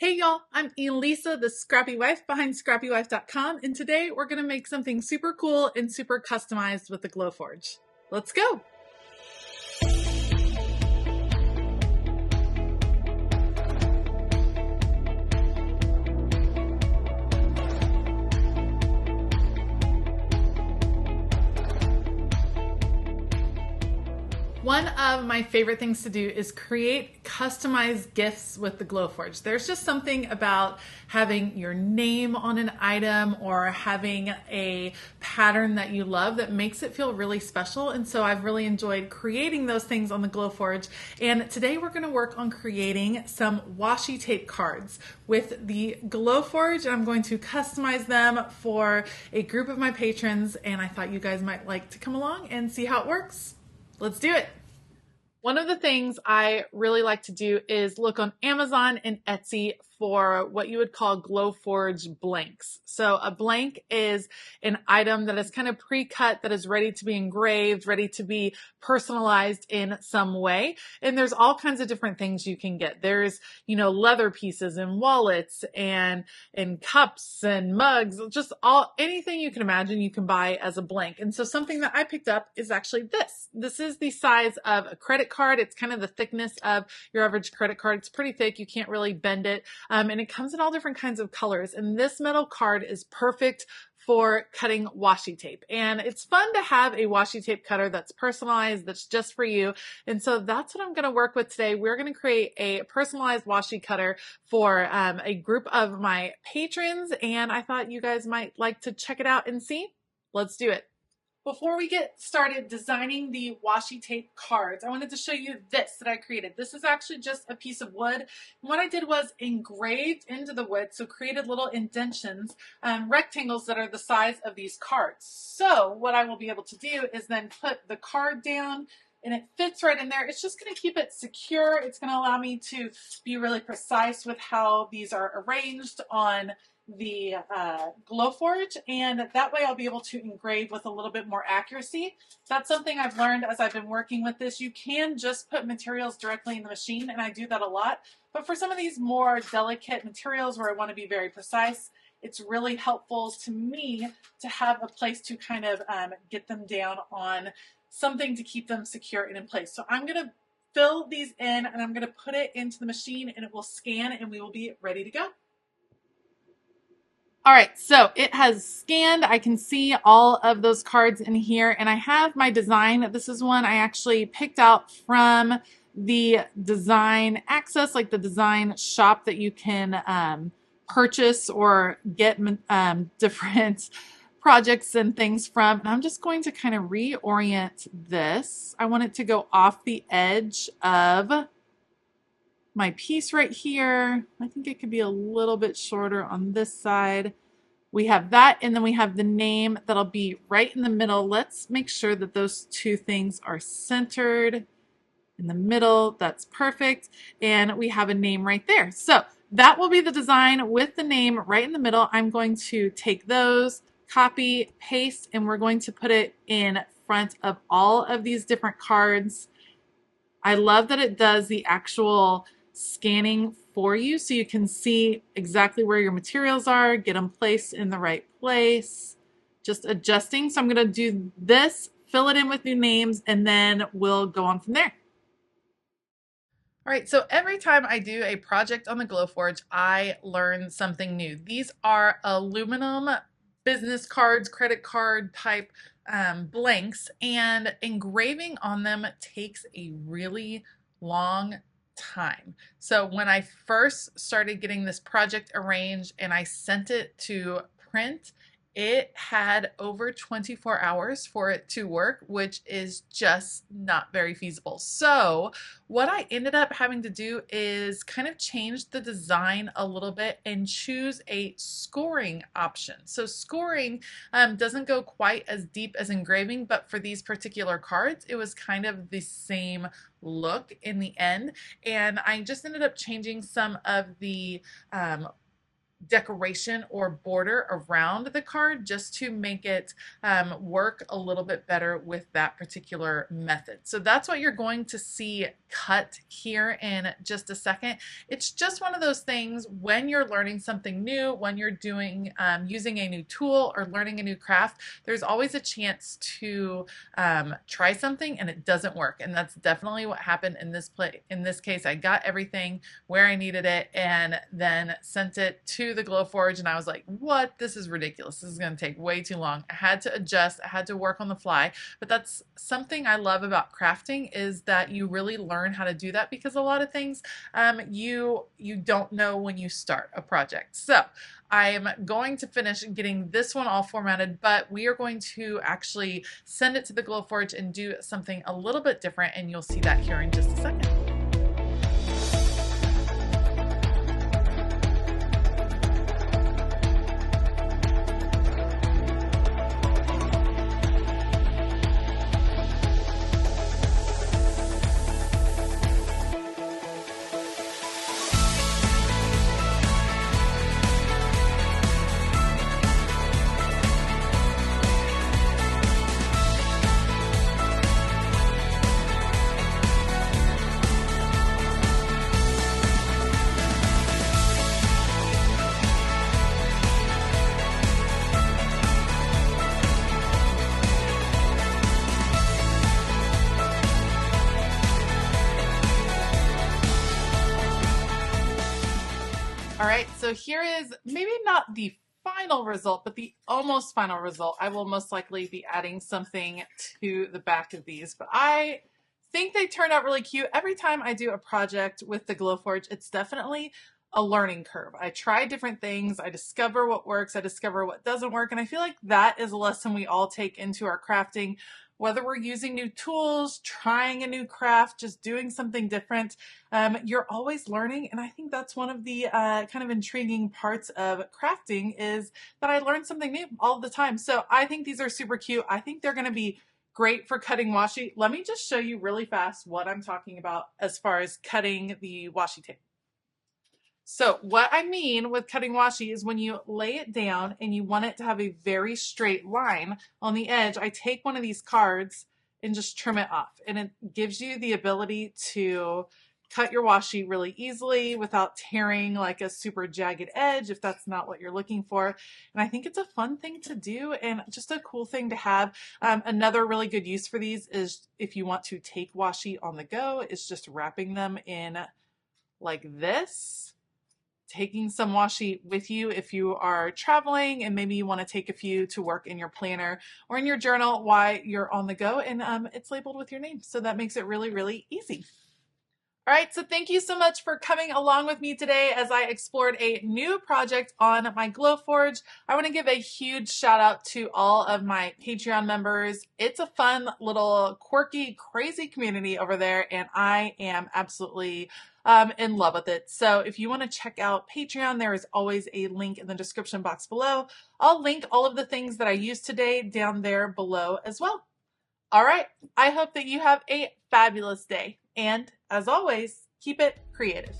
Hey y'all, I'm Elisa, the Scrappy Wife behind ScrappyWife.com, and today we're going to make something super cool and super customized with the Glowforge. Let's go! One of my favorite things to do is create customized gifts with the Glowforge. There's just something about having your name on an item or having a pattern that you love that makes it feel really special. And so I've really enjoyed creating those things on the Glowforge. And today we're going to work on creating some washi tape cards with the Glowforge. And I'm going to customize them for a group of my patrons. And I thought you guys might like to come along and see how it works. Let's do it. One of the things I really like to do is look on Amazon and Etsy for what you would call Glowforge Blanks. So a blank is an item that is kind of pre-cut, that is ready to be engraved, ready to be personalized in some way. And there's all kinds of different things you can get. There's, leather pieces and wallets and cups and mugs, just anything you can imagine you can buy as a blank. And so something that I picked up is actually this. This is the size of a credit card. It's kind of the thickness of your average credit card. It's pretty thick. You can't really bend it. And it comes in all different kinds of colors. And this metal card is perfect for cutting washi tape. And it's fun to have a washi tape cutter that's personalized, that's just for you. And so that's what I'm going to work with today. We're going to create a personalized washi cutter for a group of my patrons. And I thought you guys might like to check it out and see. Let's do it. Before we get started designing the washi tape cards, I wanted to show you this that I created. This is actually just a piece of wood. And what I did was engraved into the wood, so created little indentions, rectangles that are the size of these cards. So what I will be able to do is then put the card down and it fits right in there. It's just going to keep it secure. It's going to allow me to be really precise with how these are arranged on the Glowforge, and that way I'll be able to engrave with a little bit more accuracy. That's something I've learned as I've been working with this. You can just put materials directly in the machine, and I do that a lot, but for some of these more delicate materials where I want to be very precise, it's really helpful to me to have a place to kind of get them down on something to keep them secure and in place. So I'm going to fill these in and I'm going to put it into the machine and it will scan and we will be ready to go. All right, so it has scanned. I can see all of those cards in here, and I have my design. This is one I actually picked out from the Design Access, like the design shop that you can purchase or get different projects and things from. And I'm just going to kind of reorient this. I want it to go off the edge of my piece right here. I think it could be a little bit shorter on this side. We have that, and then we have the name that'll be right in the middle. Let's make sure that those two things are centered in the middle. That's perfect. And we have a name right there. So that will be the design with the name right in the middle. I'm going to take those, copy, paste, and we're going to put it in front of all of these different cards. I love that it does the actual scanning for you so you can see exactly where your materials are, get them placed in the right place, just adjusting. So I'm going to do this, fill it in with new names, and then we'll go on from there. All right, so every time I do a project on the Glowforge, I learn something new. These are aluminum business cards, credit card type blanks, and engraving on them takes a really long time. So when I first started getting this project arranged and I sent it to print, it had over 24 hours for it to work, which is just not very feasible. So what I ended up having to do is kind of change the design a little bit and choose a scoring option. So scoring doesn't go quite as deep as engraving, but for these particular cards, it was kind of the same look in the end. And I just ended up changing some of the decoration or border around the card just to make it work a little bit better with that particular method. So that's what you're going to see cut here in just a second. It's just one of those things when you're learning something new, when you're doing using a new tool or learning a new craft, there's always a chance to try something and it doesn't work. And that's definitely what happened in this case. I got everything where I needed it and then sent it to the Glowforge, and I was like, what? This is ridiculous. This is going to take way too long. I had to adjust. I had to work on the fly. But that's something I love about crafting, is that you really learn how to do that, because a lot of things you don't know when you start a project. So I'm going to finish getting this one all formatted, but we are going to actually send it to the Glowforge and do something a little bit different, and you'll see that here in just a second. All right, so here is maybe not the final result, but the almost final result. I will most likely be adding something to the back of these, but I think they turned out really cute. Every time I do a project with the Glowforge, it's definitely a learning curve. I try different things. I discover what works. I discover what doesn't work. And I feel like that is a lesson we all take into our crafting, whether we're using new tools, trying a new craft, just doing something different. You're always learning. And I think that's one of the kind of intriguing parts of crafting, is that I learn something new all the time. So I think these are super cute. I think they're going to be great for cutting washi. Let me just show you really fast what I'm talking about as far as cutting the washi tape. So what I mean with cutting washi is when you lay it down and you want it to have a very straight line on the edge, I take one of these cards and just trim it off. And it gives you the ability to cut your washi really easily without tearing like a super jagged edge if that's not what you're looking for. And I think it's a fun thing to do and just a cool thing to have. Another really good use for these is if you want to take washi on the go, is just wrapping them in like this. Taking some washi with you if you are traveling and maybe you want to take a few to work in your planner or in your journal while you're on the go, and it's labeled with your name. So that makes it really, really easy. All right, so thank you so much for coming along with me today as I explored a new project on my Glowforge. I want to give a huge shout out to all of my Patreon members. It's a fun little quirky, crazy community over there, and I am absolutely in love with it. So if you want to check out Patreon, there is always a link in the description box below. I'll link all of the things that I used today down there below as well. All right, I hope that you have a fabulous day. And as always, keep it creative.